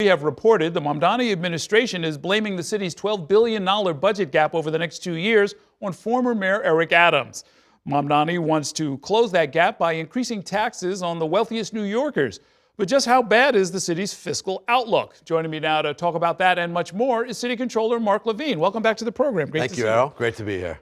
We have reported the Mamdani administration is blaming the city's $12 billion budget gap over the next 2 years on former Mayor Eric Adams. Mamdani wants to close that gap by increasing taxes on the wealthiest New Yorkers. But just how bad is the city's fiscal outlook? Joining me now to talk about that and much more is City Comptroller Mark Levine. Welcome back to the program. Thank you, Errol. Great to be here.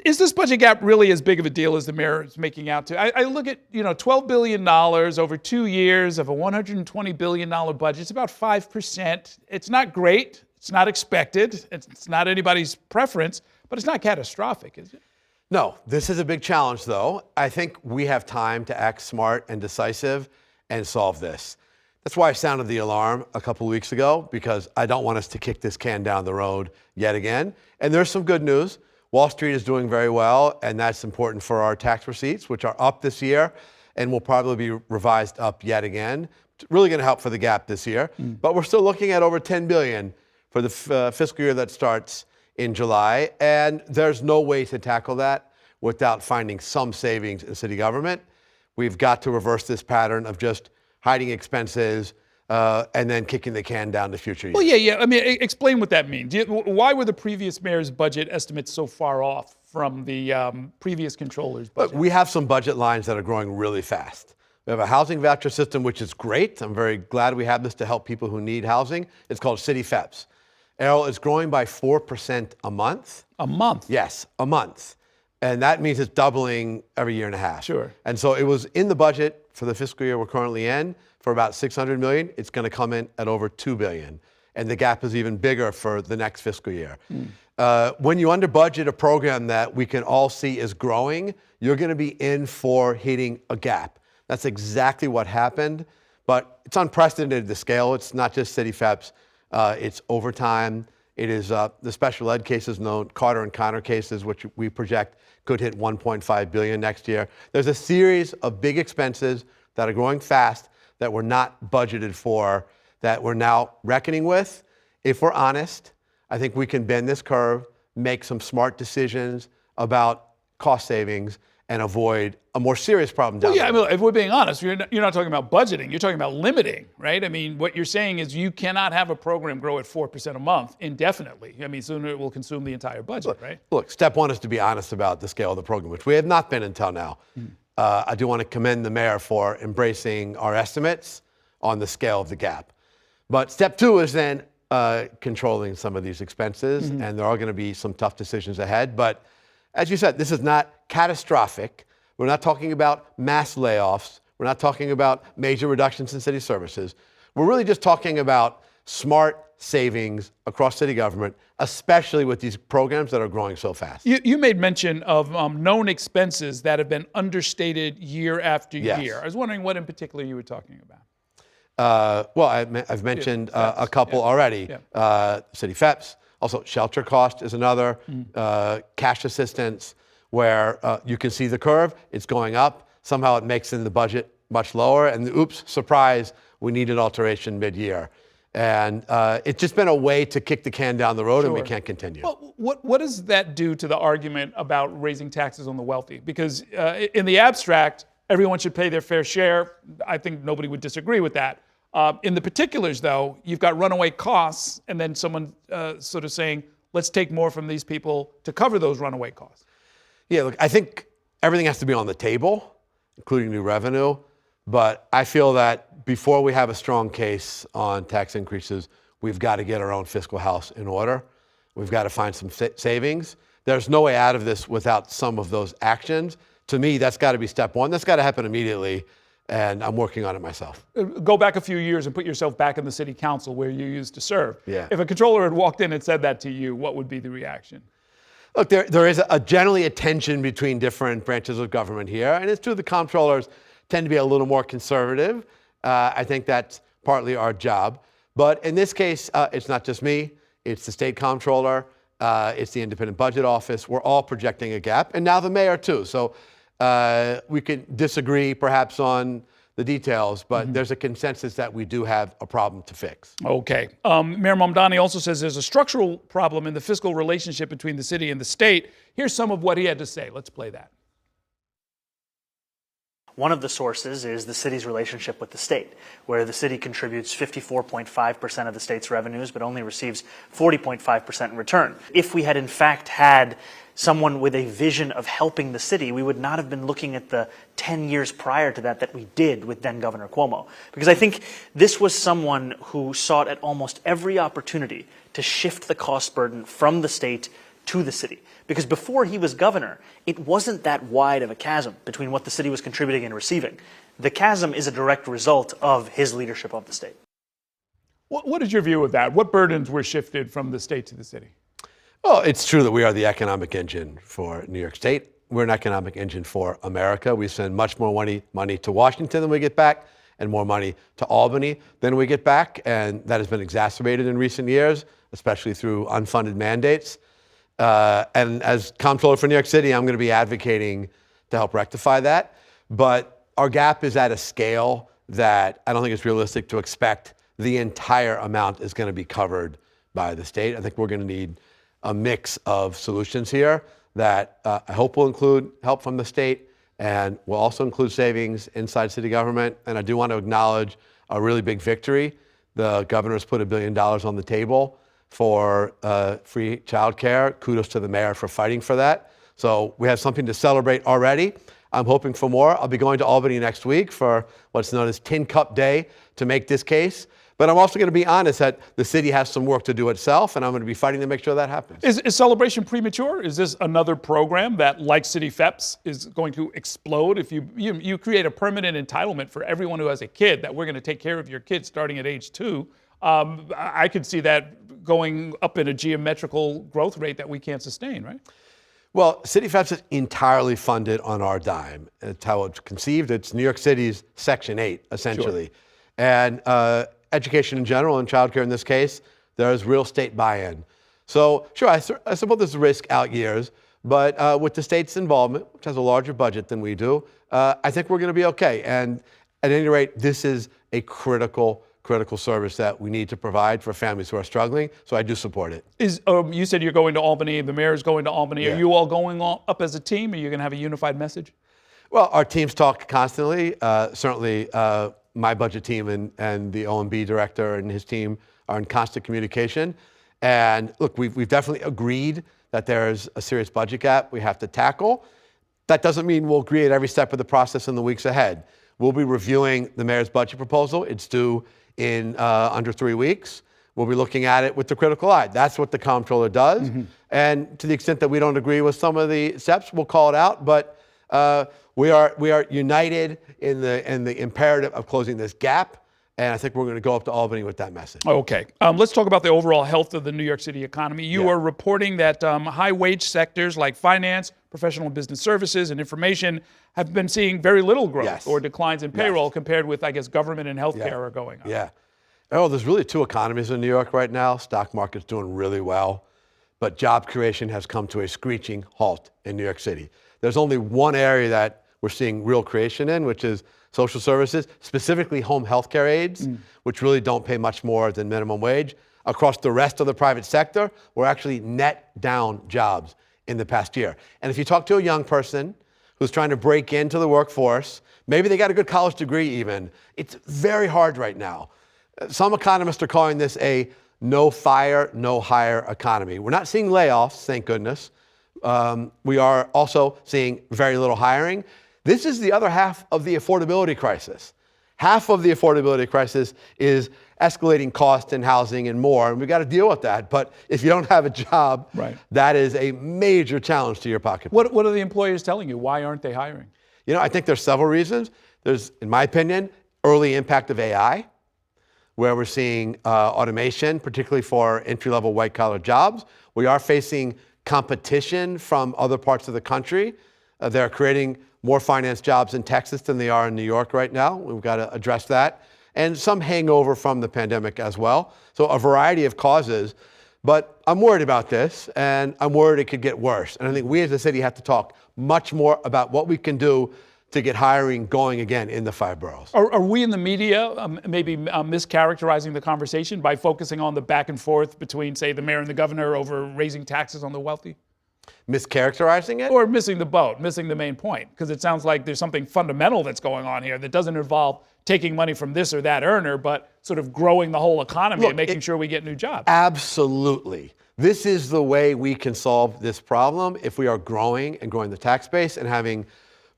Is this budget gap really as big of a deal as the mayor is making out to? I look at, $12 billion over 2 years of a $120 billion budget. It's about 5%. It's not great. It's not expected. It's not anybody's preference, but it's not catastrophic, is it? No, this is a big challenge, though. I think we have time to act smart and decisive and solve this. That's why I sounded the alarm a couple of weeks ago, because I don't want us to kick this can down the road yet again. And there's some good news. Wall Street is doing very well, and that's important for our tax receipts, which are up this year and will probably be revised up yet again. It's really going to help for the gap this year. But we're still looking at over $10 billion for the fiscal year that starts in July, and there's no way to tackle that without finding some savings in city government. We've got to reverse this pattern of just hiding expenses and then kicking the can down to future years. Well, yeah. I mean, explain what that means. Why were the previous mayor's budget estimates so far off from the previous controller's budget? We have some budget lines that are growing really fast. We have a housing voucher system, which is great. I'm very glad we have this to help people who need housing. It's called City FEPS. Errol, it's growing by 4% a month. A month? Yes, a month. And that means it's doubling every year and a half. Sure. And so it was in the budget for the fiscal year we're currently in for about $600 million. It's going to come in at over $2 billion. And the gap is even bigger for the next fiscal year. When you under budget a program that we can all see is growing, you're going to be in for hitting a gap. That's exactly what happened. But it's unprecedented to scale. It's not just City FEPS. It's overtime. It is the special ed cases known, Carter and Connor cases, which we project could hit $1.5 billion next year. There's a series of big expenses that are growing fast that we're not budgeted for, that we're now reckoning with. If we're honest, I think we can bend this curve, make some smart decisions about cost savings, and avoid a more serious problem down the road. I mean, if we're being honest, you're not talking about budgeting. You're talking about limiting, right? I mean, what you're saying is you cannot have a program grow at 4% a month indefinitely. I mean, sooner it will consume the entire budget, right? Look, step one is to be honest about the scale of the program, which we have not been until now. I do want to commend the mayor for embracing our estimates on the scale of the gap. But step two is then controlling some of these expenses, and there are going to be some tough decisions ahead. But as you said, this is not catastrophic. We're not talking about mass layoffs. We're not talking about major reductions in city services. We're really just talking about smart savings across city government, especially with these programs that are growing so fast. You made mention of known expenses that have been understated year after year. I was wondering what in particular you were talking about. Well, I've mentioned a couple already. City FEPS. Also, shelter cost is another, cash assistance, where you can see the curve, it's going up. Somehow it makes in the budget much lower, and oops, surprise, we need an alteration mid-year. And it's just been a way to kick the can down the road, and we can't continue. Well, what does that do to the argument about raising taxes on the wealthy? Because in the abstract, everyone should pay their fair share. I think nobody would disagree with that. In the particulars, though, you've got runaway costs, and then someone sort of saying, let's take more from these people to cover those runaway costs. Yeah, look, I think everything has to be on the table, including new revenue. But I feel that before we have a strong case on tax increases, we've got to get our own fiscal house in order. We've got to find some savings. There's no way out of this without some of those actions. To me, that's got to be step one. That's got to happen immediately. And I'm working on it myself. Go back a few years and put yourself back in the city council where you used to serve. Yeah. If a controller had walked in and said that to you, what would be the reaction? Look, there is generally a tension between different branches of government here. And it's true the comptrollers tend to be a little more conservative. I think that's partly our job. But in this case, it's not just me. It's the state comptroller. It's the independent budget office. We're all projecting a gap. And now the mayor, too. So we can disagree perhaps on the details, but there's a consensus that we do have a problem to fix. Okay. Mayor Mamdani also says there's a structural problem in the fiscal relationship between the city and the state. Here's some of what he had to say. Let's play that. One of the sources is the city's relationship with the state, where the city contributes 54.5% of the state's revenues, but only receives 40.5% in return. If we had in fact had someone with a vision of helping the city, we would not have been looking at the 10 years prior to that we did with then Governor Cuomo. Because I think this was someone who sought at almost every opportunity to shift the cost burden from the state to the city. Because before he was governor, it wasn't that wide of a chasm between what the city was contributing and receiving. The chasm is a direct result of his leadership of the state. What is your view of that? What burdens were shifted from the state to the city? Well, it's true that we are the economic engine for New York State. We're an economic engine for America. We send much more money to Washington than we get back, and more money to Albany than we get back. And that has been exacerbated in recent years, especially through unfunded mandates. And as Comptroller for New York City, I'm going to be advocating to help rectify that. But our gap is at a scale that I don't think it's realistic to expect the entire amount is going to be covered by the state. I think we're going to need a mix of solutions here that I hope will include help from the state and will also include savings inside city government. And I do want to acknowledge a really big victory. The governor's put $1 billion on the table for free childcare. Kudos to the mayor for fighting for that. So we have something to celebrate already. I'm hoping for more. I'll be going to Albany next week for what's known as Tin Cup Day to make this case. But I'm also going to be honest that the city has some work to do itself, and I'm going to be fighting to make sure that happens. Is Celebration premature? Is this another program that, like City FEPS, is going to explode? If you create a permanent entitlement for everyone who has a kid, that we're going to take care of your kids starting at age 2, I could see that going up in a geometrical growth rate that we can't sustain, right? Well, City FEPS is entirely funded on our dime. It's how it's conceived. It's New York City's Section 8, essentially. Sure. And education in general, and childcare in this case, there's real state buy-in. So, sure, I suppose there's risk out years, but with the state's involvement, which has a larger budget than we do, I think we're going to be okay. And at any rate, this is a critical service that we need to provide for families who are struggling, so I do support it. You said you're going to Albany, the mayor's going to Albany. Yeah. Are you all going up as a team? Are you going to have a unified message? Well, our teams talk constantly. Certainly, my budget team and the OMB director and his team are in constant communication. And look, we've definitely agreed that there's a serious budget gap we have to tackle. That doesn't mean we'll agree at every step of the process in the weeks ahead. We'll be reviewing the mayor's budget proposal. It's due in under 3 weeks. We'll be looking at it with the critical eye. That's what the Comptroller does. Mm-hmm. And to the extent that we don't agree with some of the steps, we'll call it out. But we are united in the imperative of closing this gap. And I think we're going to go up to Albany with that message. Okay. Let's talk about the overall health of the New York City economy. You are reporting that high-wage sectors like finance, professional and business services, and information have been seeing very little growth or declines in payroll compared with, I guess, government and healthcare are going up. Yeah. Oh, there's really two economies in New York right now. Stock market's doing really well, but job creation has come to a screeching halt in New York City. There's only one area that we're seeing real creation in, which is social services, specifically home health care aides, which really don't pay much more than minimum wage. Across the rest of the private sector, we're actually net down jobs in the past year. And if you talk to a young person who's trying to break into the workforce, maybe they got a good college degree even, it's very hard right now. Some economists are calling this a no fire, no hire economy. We're not seeing layoffs, thank goodness. We are also seeing very little hiring. This is the other half of the affordability crisis. Half of the affordability crisis is escalating cost in housing and more, and we've got to deal with that. But if you don't have a job, that is a major challenge to your pocketbook. What are the employers telling you? Why aren't they hiring? You know, I think there's several reasons. There's, in my opinion, early impact of AI, where we're seeing automation, particularly for entry-level white-collar jobs. We are facing competition from other parts of the country. They're creating more finance jobs in Texas than they are in New York right now. We've got to address that. And some hangover from the pandemic as well. So a variety of causes. But I'm worried about this, and I'm worried it could get worse. And I think we as a city have to talk much more about what we can do to get hiring going again in the 5 boroughs. Are we in the media maybe mischaracterizing the conversation by focusing on the back and forth between, say, the mayor and the governor over raising taxes on the wealthy? mischaracterizing it. Or missing the boat, missing the main point, because it sounds like there's something fundamental that's going on here that doesn't involve taking money from this or that earner, but sort of growing the whole economy and making sure we get new jobs. Absolutely. This is the way we can solve this problem if we are growing and growing the tax base and having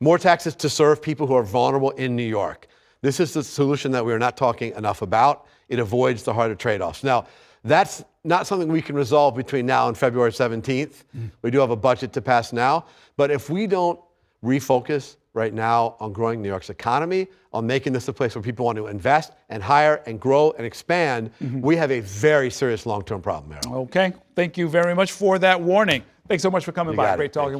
more taxes to serve people who are vulnerable in New York. This is the solution that we are not talking enough about. It avoids the harder trade-offs. Now, that's not something we can resolve between now and February 17th. We do have a budget to pass now. But if we don't refocus right now on growing New York's economy, on making this a place where people want to invest and hire and grow and expand, we have a very serious long-term problem here. Okay. Thank you very much for that warning. Thanks so much for coming by. Great talking with you.